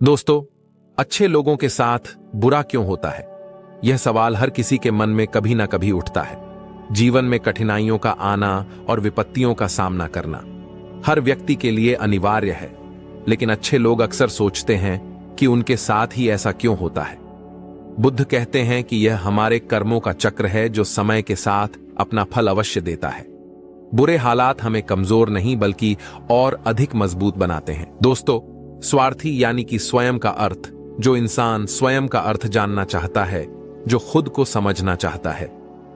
दोस्तों, अच्छे लोगों के साथ बुरा क्यों होता है? यह सवाल हर किसी के मन में कभी ना कभी उठता है। जीवन में कठिनाइयों का आना और विपत्तियों का सामना करना हर व्यक्ति के लिए अनिवार्य है, लेकिन अच्छे लोग अक्सर सोचते हैं कि उनके साथ ही ऐसा क्यों होता है। बुद्ध कहते हैं कि यह हमारे कर्मों का चक्र है जो समय के साथ अपना फल अवश्य देता है। बुरे हालात हमें कमजोर नहीं बल्कि और अधिक मजबूत बनाते हैं। दोस्तों, स्वार्थी यानी कि स्वयं का अर्थ, जो इंसान स्वयं का अर्थ जानना चाहता है, जो खुद को समझना चाहता है,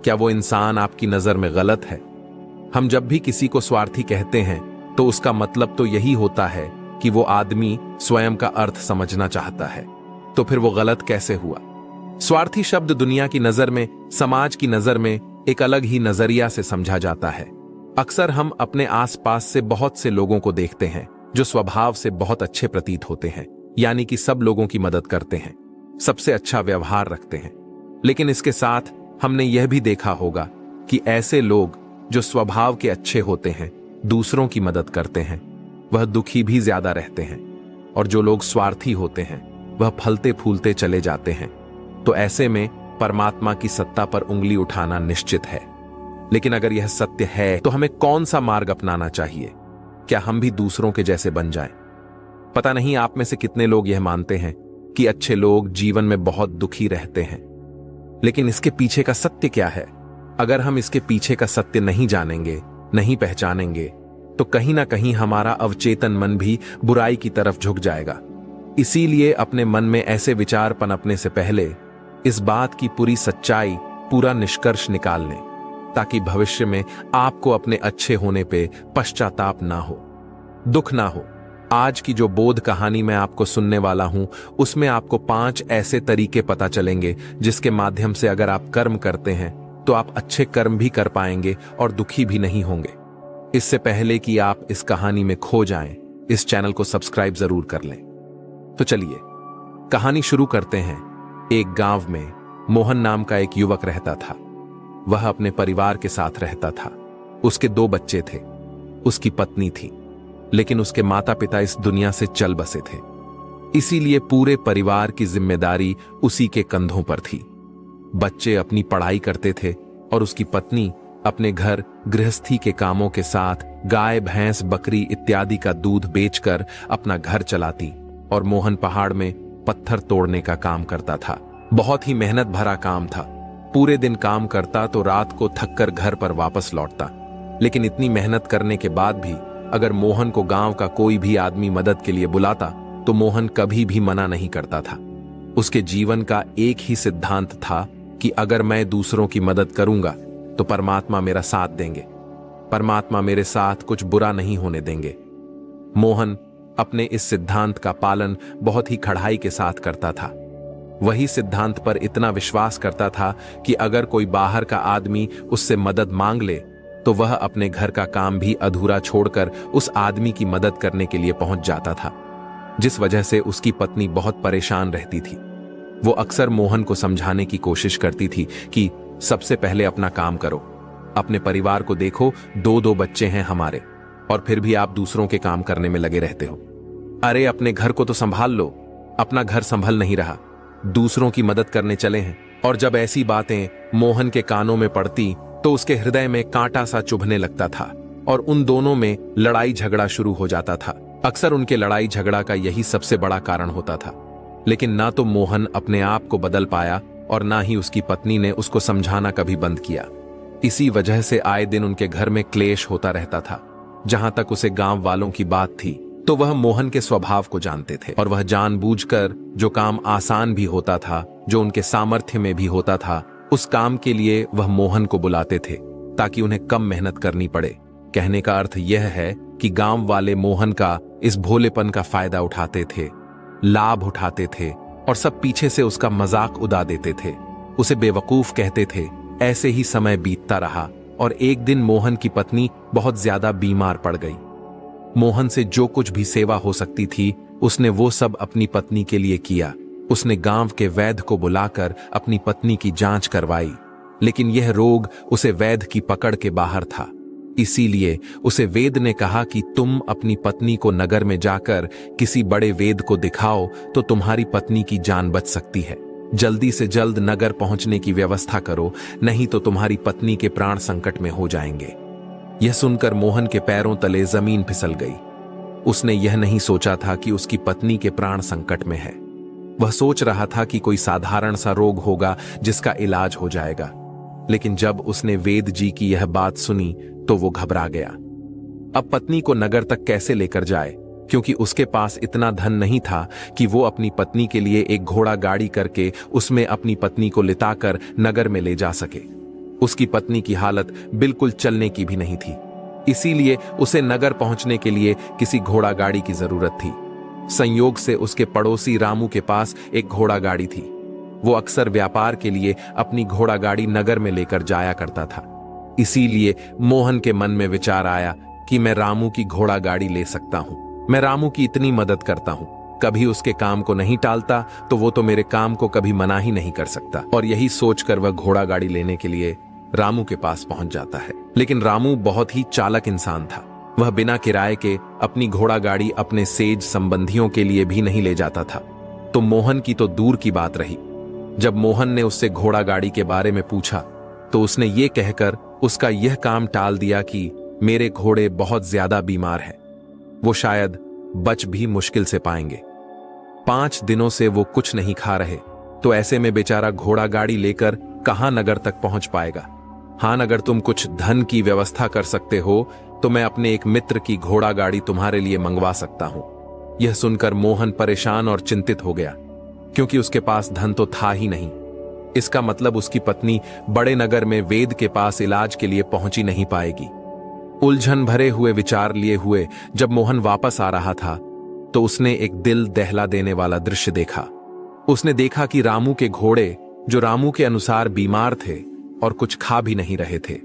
क्या वो इंसान आपकी नजर में गलत है? हम जब भी किसी को स्वार्थी कहते हैं तो उसका मतलब तो यही होता है कि वो आदमी स्वयं का अर्थ समझना चाहता है। तो फिर वो गलत कैसे हुआ? स्वार्थी शब्द दुनिया की नजर में, समाज की नजर में एक अलग ही नजरिया से समझा जाता है। अक्सर हम अपने आसपास से बहुत से लोगों को देखते हैं जो स्वभाव से बहुत अच्छे प्रतीत होते हैं, यानी कि सब लोगों की मदद करते हैं, सबसे अच्छा व्यवहार रखते हैं। लेकिन इसके साथ हमने यह भी देखा होगा कि ऐसे लोग जो स्वभाव के अच्छे होते हैं, दूसरों की मदद करते हैं, वह दुखी भी ज्यादा रहते हैं, और जो लोग स्वार्थी होते हैं वह फलते फूलते चले जाते हैं। तो ऐसे में परमात्मा की सत्ता पर उंगली उठाना निश्चित है। लेकिन अगर यह सत्य है तो हमें कौन सा मार्ग अपनाना चाहिए? क्या हम भी दूसरों के जैसे बन जाएं? पता नहीं आप में से कितने लोग यह मानते हैं कि अच्छे लोग जीवन में बहुत दुखी रहते हैं, लेकिन इसके पीछे का सत्य क्या है? अगर हम इसके पीछे का सत्य नहीं जानेंगे, नहीं पहचानेंगे, तो कहीं ना कहीं हमारा अवचेतन मन भी बुराई की तरफ झुक जाएगा। इसीलिए अपने मन में ऐसे विचार पनपने से पहले इस बात की पूरी सच्चाई, पूरा निष्कर्ष निकाल लें, ताकि भविष्य में आपको अपने अच्छे होने पे पश्चाताप ना हो, दुख ना हो। आज की जो बोध कहानी मैं आपको सुनने वाला हूं, उसमें आपको 5 ऐसे तरीके पता चलेंगे जिसके माध्यम से अगर आप कर्म करते हैं तो आप अच्छे कर्म भी कर पाएंगे और दुखी भी नहीं होंगे। इससे पहले कि आप इस कहानी में खो जाएं, इस चैनल को सब्सक्राइब जरूर कर लें। तो चलिए कहानी शुरू करते हैं। एक गांव में मोहन नाम का एक युवक रहता था। वह अपने परिवार के साथ रहता था। उसके 2 बच्चे थे, उसकी पत्नी थी, लेकिन उसके माता पिता इस दुनिया से चल बसे थे। इसीलिए पूरे परिवार की जिम्मेदारी उसी के कंधों पर थी। बच्चे अपनी पढ़ाई करते थे और उसकी पत्नी अपने घर गृहस्थी के कामों के साथ गाय, भैंस, बकरी इत्यादि का दूध बेचकर अपना घर चलाती, और मोहन पहाड़ में पत्थर तोड़ने का काम करता था। बहुत ही मेहनत भरा काम था। पूरे दिन काम करता तो रात को थककर घर पर वापस लौटता। लेकिन इतनी मेहनत करने के बाद भी अगर मोहन को गांव का कोई भी आदमी मदद के लिए बुलाता तो मोहन कभी भी मना नहीं करता था। उसके जीवन का एक ही सिद्धांत था कि अगर मैं दूसरों की मदद करूंगा तो परमात्मा मेरा साथ देंगे, परमात्मा मेरे साथ कुछ बुरा नहीं होने देंगे। मोहन अपने इस सिद्धांत का पालन बहुत ही कड़ाई के साथ करता था। वही सिद्धांत पर इतना विश्वास करता था कि अगर कोई बाहर का आदमी उससे मदद मांग ले तो वह अपने घर का काम भी अधूरा छोड़कर उस आदमी की मदद करने के लिए पहुंच जाता था, जिस वजह से उसकी पत्नी बहुत परेशान रहती थी। वो अक्सर मोहन को समझाने की कोशिश करती थी कि सबसे पहले अपना काम करो, अपने परिवार को देखो, 2 बच्चे हैं हमारे, और फिर भी आप दूसरों के काम करने में लगे रहते हो। अरे अपने घर को तो संभाल लो, अपना घर संभल नहीं रहा, दूसरों की मदद करने चले हैं। और जब ऐसी बातें मोहन के कानों में पड़ती तो उसके हृदय में कांटा सा चुभने लगता था और उन दोनों में लड़ाई झगड़ा शुरू हो जाता था। अक्सर उनके लड़ाई झगड़ा का यही सबसे बड़ा कारण होता था। लेकिन ना तो मोहन अपने आप को बदल पाया और ना ही उसकी पत्नी ने उसको समझाना कभी बंद किया। इसी वजह से आए दिन उनके घर में क्लेश होता रहता था। जहां तक उसे गांव वालों की बात थी तो वह मोहन के स्वभाव को जानते थे, और वह जानबूझकर जो काम आसान भी होता था, जो उनके सामर्थ्य में भी होता था, उस काम के लिए वह मोहन को बुलाते थे ताकि उन्हें कम मेहनत करनी पड़े। कहने का अर्थ यह है कि गांव वाले मोहन का इस भोलेपन का फायदा उठाते थे, लाभ उठाते थे, और सब पीछे से उसका मजाक उड़ा देते थे, उसे बेवकूफ कहते थे। ऐसे ही समय बीतता रहा और एक दिन मोहन की पत्नी बहुत ज्यादा बीमार पड़ गई। मोहन से जो कुछ भी सेवा हो सकती थी उसने वो सब अपनी पत्नी के लिए किया। उसने गांव के वैद्य को बुलाकर अपनी पत्नी की जांच करवाई, लेकिन यह रोग उसे वैद्य की पकड़ के बाहर था। इसीलिए उसे वेद ने कहा कि तुम अपनी पत्नी को नगर में जाकर किसी बड़े वेद को दिखाओ तो तुम्हारी पत्नी की जान बच सकती है। जल्दी से जल्द नगर पहुंचने की व्यवस्था करो, नहीं तो तुम्हारी पत्नी के प्राण संकट में हो जाएंगे। यह सुनकर मोहन के पैरों तले जमीन फिसल गई। उसने यह नहीं सोचा था कि उसकी पत्नी के प्राण संकट में है। वह सोच रहा था कि कोई साधारण सा रोग होगा जिसका इलाज हो जाएगा। लेकिन जब उसने वेद जी की यह बात सुनी तो वो घबरा गया। अब पत्नी को नगर तक कैसे लेकर जाए, क्योंकि उसके पास इतना धन नहीं था कि वो अपनी पत्नी के लिए एक घोड़ा गाड़ी करके उसमें अपनी पत्नी को लिटाकर नगर में ले जा सके। उसकी पत्नी की हालत बिल्कुल चलने की भी नहीं थी, इसीलिए उसे नगर पहुंचने के लिए किसी घोड़ा गाड़ी की जरूरत थी। संयोग से उसके पड़ोसी रामू के पास एक घोड़ा गाड़ी थी। वो अक्सर व्यापार के लिए अपनी घोड़ा गाड़ी नगर में लेकर जाया करता था। इसीलिए मोहन के मन में विचार आया कि मैं रामू की घोड़ा गाड़ी ले सकता हूं। मैं रामू की इतनी मदद करता हूं, कभी उसके काम को नहीं टालता तो वो तो मेरे काम को कभी मना ही नहीं कर सकता। और यही सोचकर वह घोड़ा गाड़ी लेने के लिए रामू के पास पहुंच जाता है। लेकिन रामू बहुत ही चालाक इंसान था। वह बिना किराए के अपनी घोड़ा गाड़ी अपने सेज संबंधियों के लिए भी नहीं ले जाता था, तो मोहन की तो दूर की बात रही। जब मोहन ने उससे घोड़ा गाड़ी के बारे में पूछा तो उसने ये कहकर उसका यह काम टाल दिया कि मेरे घोड़े बहुत ज्यादा बीमार हैं, वो शायद बच भी मुश्किल से पाएंगे। 5 दिनों से वो कुछ नहीं खा रहे, तो ऐसे में बेचारा घोड़ा गाड़ी लेकर कहां नगर तक पहुंच पाएगा। हां, अगर तुम कुछ धन की व्यवस्था कर सकते हो तो मैं अपने एक मित्र की घोड़ा गाड़ी तुम्हारे लिए मंगवा सकता हूं। यह सुनकर मोहन परेशान और चिंतित हो गया, क्योंकि उसके पास धन तो था ही नहीं। इसका मतलब उसकी पत्नी बड़े नगर में वेद के पास इलाज के लिए पहुंची नहीं पाएगी। उलझन भरे हुए विचार लिए हुए जब मोहन वापस आ रहा था तो उसने एक दिल दहला देने वाला दृश्य देखा। उसने देखा कि रामू के घोड़े, जो रामू के अनुसार बीमार थे और कुछ खा भी नहीं रहे थे,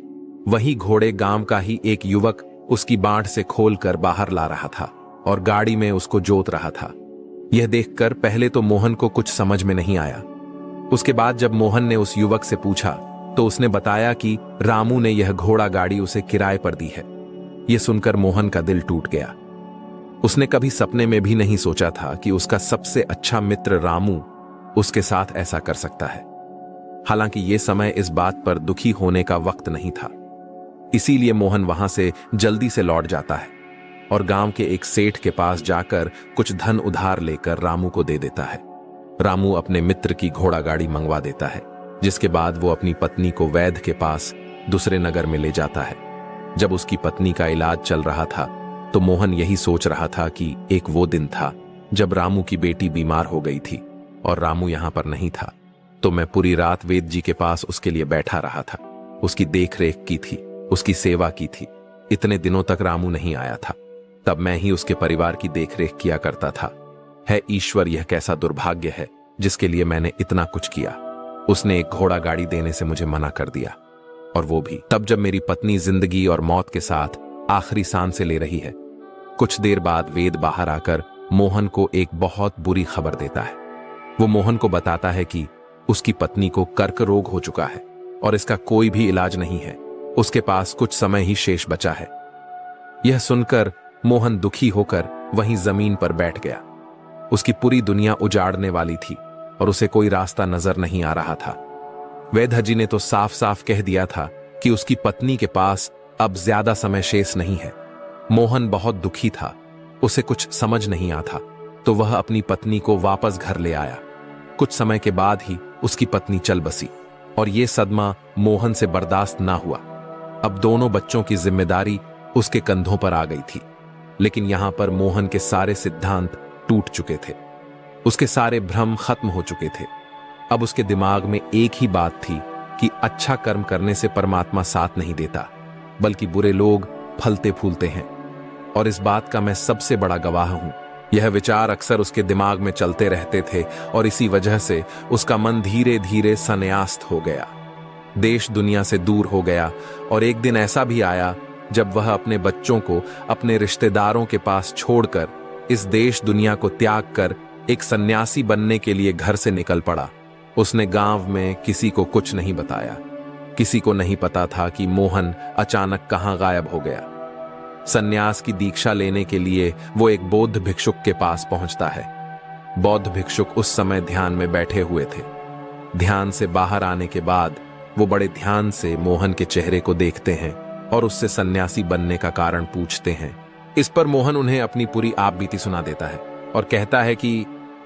वही घोड़े गांव का ही एक युवक उसकी बांट से खोलकर बाहर ला रहा था और गाड़ी में उसको जोत रहा था। यह देखकर पहले तो मोहन को कुछ समझ में नहीं आया। उसके बाद जब मोहन ने उस युवक से पूछा तो उसने बताया कि रामू ने यह घोड़ा गाड़ी उसे किराए पर दी है। यह सुनकर मोहन का दिल टूट गया। उसने कभी सपने में भी नहीं सोचा था कि उसका सबसे अच्छा मित्र रामू उसके साथ ऐसा कर सकता है। हालांकि यह समय इस बात पर दुखी होने का वक्त नहीं था, इसीलिए मोहन वहां से जल्दी से लौट जाता है और गांव के एक सेठ के पास जाकर कुछ धन उधार लेकर रामू को दे देता है। रामू अपने मित्र की घोड़ा गाड़ी मंगवा देता है, जिसके बाद वो अपनी पत्नी को वैद्य के पास दूसरे नगर में ले जाता है। जब उसकी पत्नी का इलाज चल रहा था तो मोहन यही सोच रहा था कि एक वो दिन था जब रामू की बेटी बीमार हो गई थी और रामू यहां पर नहीं था, तो मैं पूरी रात वेद जी के पास उसके लिए बैठा रहा था, उसकी देखरेख की थी, उसकी सेवा की थी। इतने दिनों तक रामू नहीं आया था, तब मैं ही उसके परिवार की देखरेख किया करता था। है ईश्वर, यह कैसा दुर्भाग्य है जिसके लिए मैंने इतना कुछ किया। उसने एक घोड़ा गाड़ी देने से मुझे मना कर दिया, और वो भी तब जब मेरी पत्नी जिंदगी और मौत के साथ आखिरी सांसें ले रही है। कुछ देर बाद वेद बाहर आकर मोहन को एक बहुत बुरी खबर देता है। वो मोहन को बताता है कि उसकी पत्नी को कर्क रोग हो चुका है और इसका कोई भी इलाज नहीं है। उसके पास कुछ समय ही शेष बचा है। यह सुनकर मोहन दुखी होकर वहीं जमीन पर बैठ गया। उसकी पूरी दुनिया उजाड़ने वाली थी और उसे कोई रास्ता नजर नहीं आ रहा था। वैद्य जी ने तो साफ साफ कह दिया था कि उसकी पत्नी के पास अब ज्यादा समय शेष नहीं है। मोहन बहुत दुखी था, उसे कुछ समझ नहीं आता, तो वह अपनी पत्नी को वापस घर ले आया। कुछ समय के बाद ही उसकी पत्नी चल बसी और यह सदमा मोहन से बर्दाश्त ना हुआ। अब दोनों बच्चों की जिम्मेदारी उसके कंधों पर आ गई थी। लेकिन यहां पर मोहन के सारे सिद्धांत टूट चुके थे, उसके सारे भ्रम खत्म हो चुके थे। अब उसके दिमाग में एक ही बात थी कि अच्छा कर्म करने से परमात्मा साथ नहीं देता, बल्कि बुरे लोग फलते फूलते हैं, और इस बात का मैं सबसे बड़ा गवाह हूं। यह विचार अक्सर उसके दिमाग में चलते रहते थे और इसी वजह से उसका मन धीरे धीरे संन्यास्त हो गया, देश दुनिया से दूर हो गया। और एक दिन ऐसा भी आया जब वह अपने बच्चों को अपने रिश्तेदारों के पास छोड़कर इस देश दुनिया को त्याग कर एक सन्यासी बनने के लिए घर से निकल पड़ा। उसने गांव में किसी को कुछ नहीं बताया, किसी को नहीं पता था कि मोहन अचानक कहां गायब हो गया। सन्यास की दीक्षा लेने के लिए वो एक बौद्ध भिक्षुक के पास पहुंचता है। बौद्ध भिक्षुक उस समय ध्यान में बैठे हुए थे। ध्यान से बाहर आने के बाद वो बड़े ध्यान से मोहन के चेहरे को देखते हैं और उससे सन्यासी बनने का कारण पूछते हैं। इस पर मोहन उन्हें अपनी पूरी आपबीती सुना देता है और कहता है कि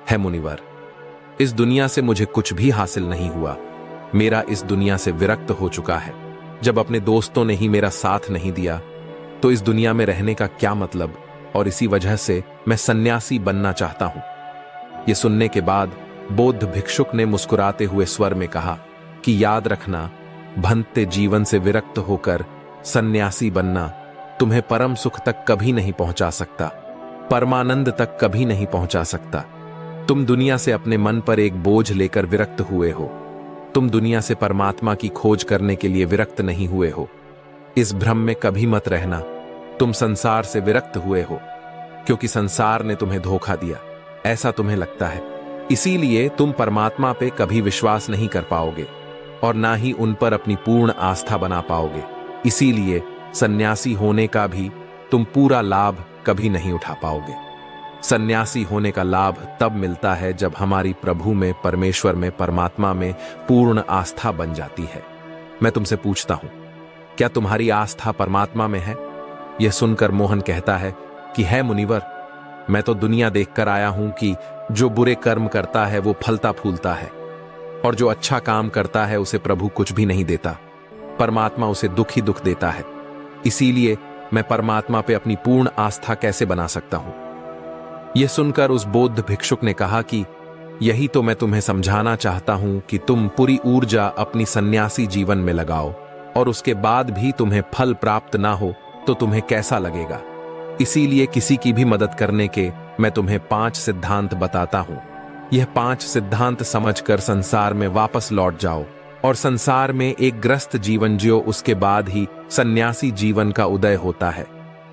है मुनिवर, इस दुनिया से मुझे कुछ भी हासिल नहीं हुआ। मेरा इस दुनिया से विरक्त हो चुका है। जब अपने दोस्तों ने ही मेरा साथ नहीं दिया तो इस दुनिया में रहने का क्या मतलब, और इसी वजह से मैं सन्यासी बनना चाहता हूं। यह सुनने के बाद बौद्ध भिक्षुक ने मुस्कुराते हुए स्वर में कहा कि याद रखना, भंते जीवन से विरक्त होकर सन्यासी बनना तुम्हें परम सुख तक कभी नहीं पहुंचा सकता, परमानंद तक कभी नहीं पहुंचा सकता। तुम दुनिया से अपने मन पर एक बोझ लेकर विरक्त हुए हो। तुम दुनिया से परमात्मा की खोज करने के लिए विरक्त नहीं हुए हो। इस भ्रम में कभी मत रहना तुम संसार से विरक्त हुए हो, क्योंकि संसार ने तुम्हें धोखा दिया, ऐसा तुम्हें लगता है। इसीलिए तुम परमात्मा पे कभी विश्वास नहीं कर पाओगे और ना ही उन पर अपनी पूर्ण आस्था बना पाओगे। इसीलिए सन्यासी होने का भी तुम पूरा लाभ कभी नहीं उठा पाओगे। सन्यासी होने का लाभ तब मिलता है जब हमारी प्रभु में, परमेश्वर में, परमात्मा में पूर्ण आस्था बन जाती है। मैं तुमसे पूछता हूं, क्या तुम्हारी आस्था परमात्मा में है? यह सुनकर मोहन कहता है कि है मुनिवर, मैं तो दुनिया देखकर आया हूं कि जो बुरे कर्म करता है वो फलता फूलता है, और जो अच्छा काम करता है उसे प्रभु कुछ भी नहीं देता। परमात्मा उसे दुख ही दुख देता है। इसीलिए मैं परमात्मा पे अपनी पूर्ण आस्था कैसे बना सकता हूं? यह सुनकर उस बौद्ध भिक्षुक ने कहा कि यही तो मैं तुम्हें समझाना चाहता हूं कि तुम पूरी ऊर्जा अपनी सन्यासी जीवन में लगाओ, और उसके बाद भी तुम्हें फल प्राप्त ना हो तो तुम्हें कैसा लगेगा। इसीलिए किसी की भी मदद करने के मैं तुम्हें 5 सिद्धांत बताता हूं। यह 5 सिद्धांत समझकर संसार में वापस लौट जाओ और संसार में एक ग्रस्त जीवन जियो। उसके बाद ही सन्यासी जीवन का उदय होता है।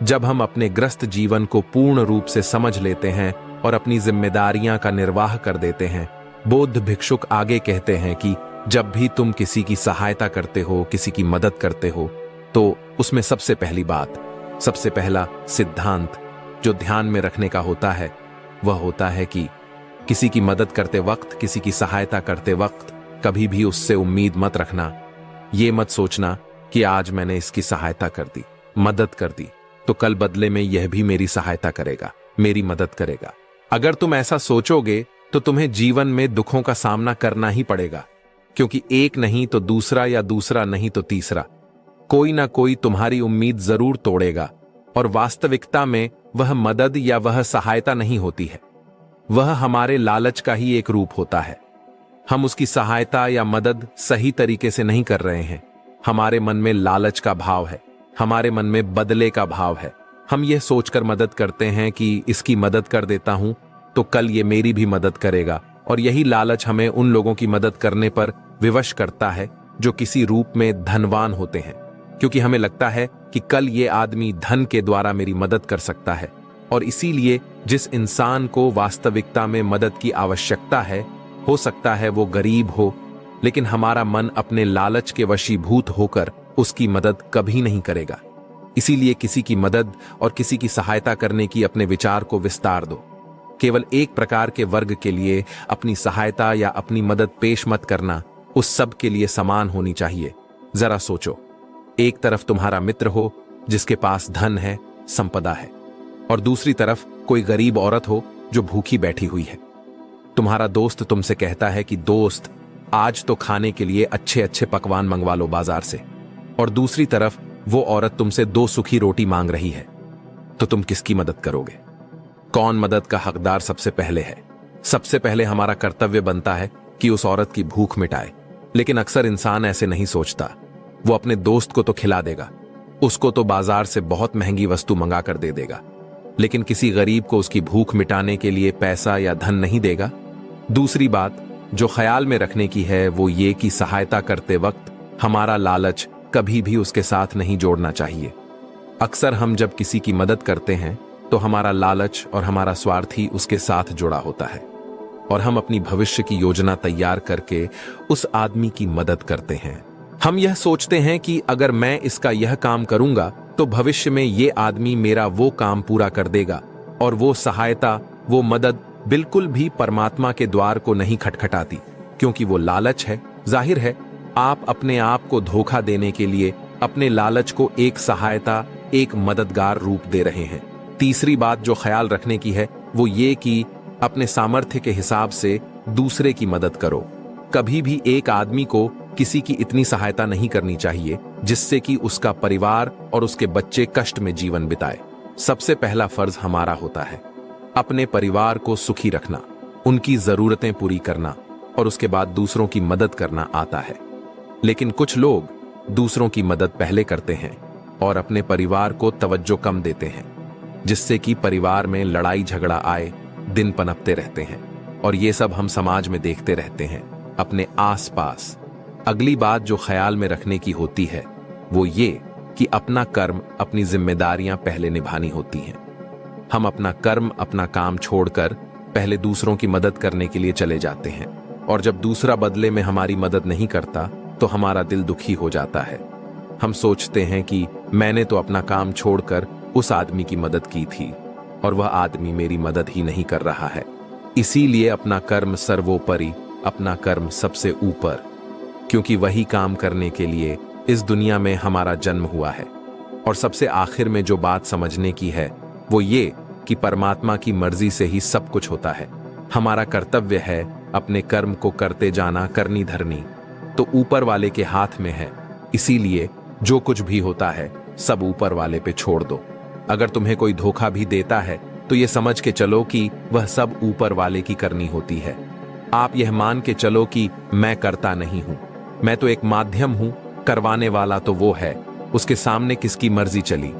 जब हम अपने ग्रस्त जीवन को पूर्ण रूप से समझ लेते हैं और अपनी जिम्मेदारियां का निर्वाह कर देते हैं। बौद्ध भिक्षुक आगे कहते हैं कि जब भी तुम किसी की सहायता करते हो, किसी की मदद करते हो, तो उसमें सबसे पहली बात, सबसे पहला सिद्धांत जो ध्यान में रखने का होता है वह होता है कि किसी की मदद करते वक्त, किसी की सहायता करते वक्त कभी भी उससे उम्मीद मत रखना। ये मत सोचना कि आज मैंने इसकी सहायता कर दी, मदद कर दी, तो कल बदले में यह भी मेरी सहायता करेगा, मेरी मदद करेगा। अगर तुम ऐसा सोचोगे तो तुम्हें जीवन में दुखों का सामना करना ही पड़ेगा, क्योंकि एक नहीं तो दूसरा, या दूसरा नहीं तो तीसरा, कोई ना कोई तुम्हारी उम्मीद जरूर तोड़ेगा। और वास्तविकता में वह मदद या वह सहायता नहीं होती है, वह हमारे लालच का ही एक रूप होता है। हम उसकी सहायता या मदद सही तरीके से नहीं कर रहे हैं। हमारे मन में लालच का भाव है, हमारे मन में बदले का भाव है। हम यह सोचकर मदद करते हैं कि इसकी मदद कर देता हूं तो कल ये मेरी भी मदद करेगा, और यही लालच हमें उन लोगों की मदद करने पर विवश करता है जो किसी रूप में धनवान होते हैं, क्योंकि हमें लगता है कि कल ये आदमी धन के द्वारा मेरी मदद कर सकता है। और इसीलिए जिस इंसान को वास्तविकता में मदद की आवश्यकता है, हो सकता है वो गरीब हो, लेकिन हमारा मन अपने लालच के वशीभूत होकर उसकी मदद कभी नहीं करेगा। इसीलिए किसी की मदद और किसी की सहायता करने की अपने विचार को विस्तार दो। केवल एक प्रकार के वर्ग के लिए अपनी सहायता या अपनी मदद पेश मत करना, उस सब के लिए समान होनी चाहिए। जरा सोचो, एक तरफ तुम्हारा मित्र हो जिसके पास धन है, संपदा है, और दूसरी तरफ कोई गरीब औरत हो जो भूखी बैठी हुई है। तुम्हारा दोस्त तुमसे कहता है कि दोस्त, आज तो खाने के लिए अच्छे अच्छे पकवान मंगवा लो बाजार से, और दूसरी तरफ वो औरत तुमसे 2 सूखी रोटी मांग रही है, तो तुम किसकी मदद करोगे? कौन मदद का हकदार सबसे पहले है? सबसे पहले हमारा कर्तव्य बनता है कि उस औरत की भूख मिटाए, लेकिन अक्सर इंसान ऐसे नहीं सोचता। वो अपने दोस्त को तो खिला देगा, उसको तो बाजार से बहुत महंगी वस्तु मंगा कर दे देगा, लेकिन किसी गरीब को उसकी भूख मिटाने के लिए पैसा या धन नहीं देगा। दूसरी बात जो ख्याल में रखने की है वो ये कि सहायता करते वक्त हमारा लालच कभी भी उसके साथ नहीं जोड़ना चाहिए। अक्सर हम जब किसी की मदद करते हैं तो हमारा लालच और हमारा स्वार्थ ही उसके साथ जुड़ा होता है, और हम अपनी भविष्य की योजना तैयार करके उस आदमी की मदद करते हैं। हम यह सोचते हैं कि अगर मैं इसका यह काम करूंगा तो भविष्य में ये आदमी मेरा वो काम पूरा कर देगा, और वो सहायता, वो मदद बिल्कुल भी परमात्मा के द्वार को नहीं खटखटाती, क्योंकि वो लालच है। जाहिर है आप अपने आप को धोखा देने के लिए अपने लालच को एक सहायता, एक मददगार रूप दे रहे हैं। तीसरी बात जो ख्याल रखने की है वो ये कि अपने सामर्थ्य के हिसाब से दूसरे की मदद करो। कभी भी एक आदमी को किसी की इतनी सहायता नहीं करनी चाहिए जिससे कि उसका परिवार और उसके बच्चे कष्ट में जीवन बिताए। सबसे पहला फर्ज हमारा होता है अपने परिवार को सुखी रखना, उनकी जरूरतें पूरी करना, और उसके बाद दूसरों की मदद करना आता है। लेकिन कुछ लोग दूसरों की मदद पहले करते हैं और अपने परिवार को तवज्जो कम देते हैं, जिससे कि परिवार में लड़ाई झगड़ा आए दिन पनपते रहते हैं, और ये सब हम समाज में देखते रहते हैं अपने आसपास। अगली बात जो ख्याल में रखने की होती है वो ये कि अपना कर्म, अपनी जिम्मेदारियां पहले निभानी होती हैं। हम अपना कर्म, अपना काम छोड़कर पहले दूसरों की मदद करने के लिए चले जाते हैं, और जब दूसरा बदले में हमारी मदद नहीं करता तो हमारा दिल दुखी हो जाता है। हम सोचते हैं कि मैंने तो अपना काम छोड़कर उस आदमी की मदद की थी और वह आदमी मेरी मदद ही नहीं कर रहा है। इसीलिए अपना कर्म सर्वोपरि, अपना कर्म सबसे ऊपर, क्योंकि वही काम करने के लिए इस दुनिया में हमारा जन्म हुआ है। और सबसे आखिर में जो बात समझने की है वो ये कि परमात्मा की मर्जी से ही सब कुछ होता है। हमारा कर्तव्य है अपने कर्म को करते जाना, करनी धरनी तो ऊपर वाले के हाथ में है। इसीलिए जो कुछ भी होता है सब ऊपर वाले पे छोड़ दो। अगर तुम्हें कोई धोखा भी देता है तो ये समझ के चलो कि वह सब ऊपर वाले की करनी होती है। आप यह मान के चलो कि मैं करता नहीं हूं, मैं तो एक माध्यम हूं, करवाने वाला तो वो है, उसके सामने किसकी मर्जी चली।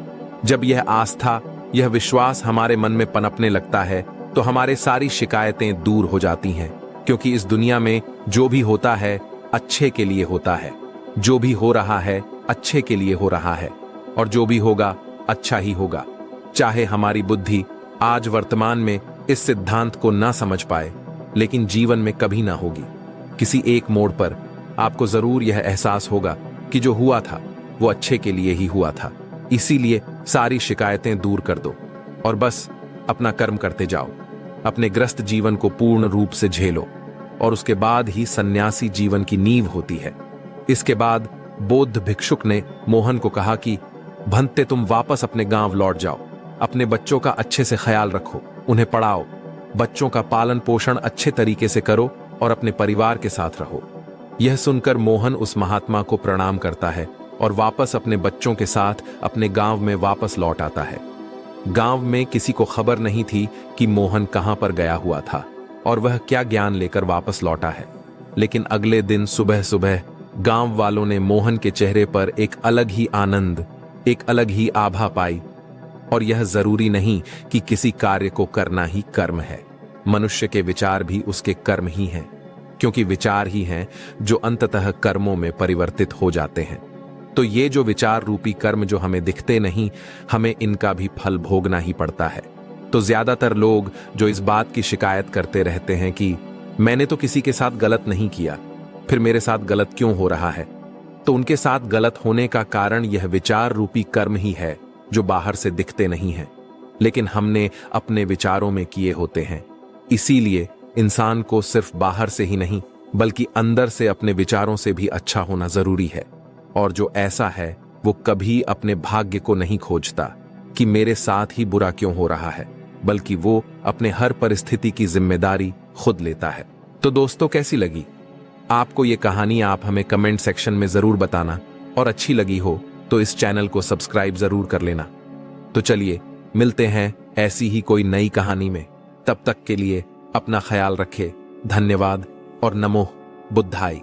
जब यह आस्था, यह विश्वास हमारे मन में पनपने लगता है तो हमारे सारी शिकायतें दूर हो जाती हैं, क्योंकि इस दुनिया में जो भी होता है अच्छे के लिए होता है, जो भी हो रहा है अच्छे के लिए हो रहा है, और जो भी होगा अच्छा ही होगा। चाहे हमारी बुद्धि आज वर्तमान में इस सिद्धांत को ना समझ पाए, लेकिन जीवन में कभी ना होगी। किसी एक मोड़ पर आपको जरूर यह एहसास होगा कि जो हुआ था वो अच्छे के लिए ही हुआ था। इसीलिए सारी शिकायतें दूर कर दो और बस अपना कर्म करते जाओ। अपने ग्रस्त जीवन को पूर्ण रूप से झेलो, और उसके बाद ही सन्यासी जीवन की नींव होती है। इसके बाद बौद्ध भिक्षुक ने मोहन को कहा कि भंते, तुम वापस अपने गांव लौट जाओ, अपने बच्चों का अच्छे से ख्याल रखो, उन्हें पढ़ाओ, बच्चों का पालन पोषण अच्छे तरीके से करो और अपने परिवार के साथ रहो। यह सुनकर मोहन उस महात्मा को प्रणाम करता है और वापस अपने बच्चों के साथ अपने गांव में वापस लौट आता है। गांव में किसी को खबर नहीं थी कि मोहन कहां पर गया हुआ था और वह क्या ज्ञान लेकर वापस लौटा है। लेकिन अगले दिन सुबह सुबह गांव वालों ने मोहन के चेहरे पर एक अलग ही आनंद, एक अलग ही आभा पाई। और यह जरूरी नहीं कि किसी कार्य को करना ही कर्म है, मनुष्य के विचार भी उसके कर्म ही हैं, क्योंकि विचार ही हैं जो अंततः कर्मों में परिवर्तित हो जाते हैं। तो ये जो विचार रूपी कर्म जो हमें दिखते नहीं, हमें इनका भी फल भोगना ही पड़ता है। तो ज्यादातर लोग जो इस बात की शिकायत करते रहते हैं कि मैंने तो किसी के साथ गलत नहीं किया, फिर मेरे साथ गलत क्यों हो रहा है, तो उनके साथ गलत होने का कारण यह विचार रूपी कर्म ही है जो बाहर से दिखते नहीं हैं, लेकिन हमने अपने विचारों में किए होते हैं। इसीलिए इंसान को सिर्फ बाहर से ही नहीं बल्कि अंदर से अपने विचारों से भी अच्छा होना जरूरी है। और जो ऐसा है वो कभी अपने भाग्य को नहीं खोजता कि मेरे साथ ही बुरा क्यों हो रहा है, बल्कि वो अपने हर परिस्थिति की जिम्मेदारी खुद लेता है। तो दोस्तों, कैसी लगी आपको ये कहानी? आप हमें कमेंट सेक्शन में जरूर बताना, और अच्छी लगी हो तो इस चैनल को सब्सक्राइब जरूर कर लेना। तो चलिए मिलते हैं ऐसी ही कोई नई कहानी में। तब तक के लिए अपना ख्याल रखें। धन्यवाद और नमो बुद्धाय।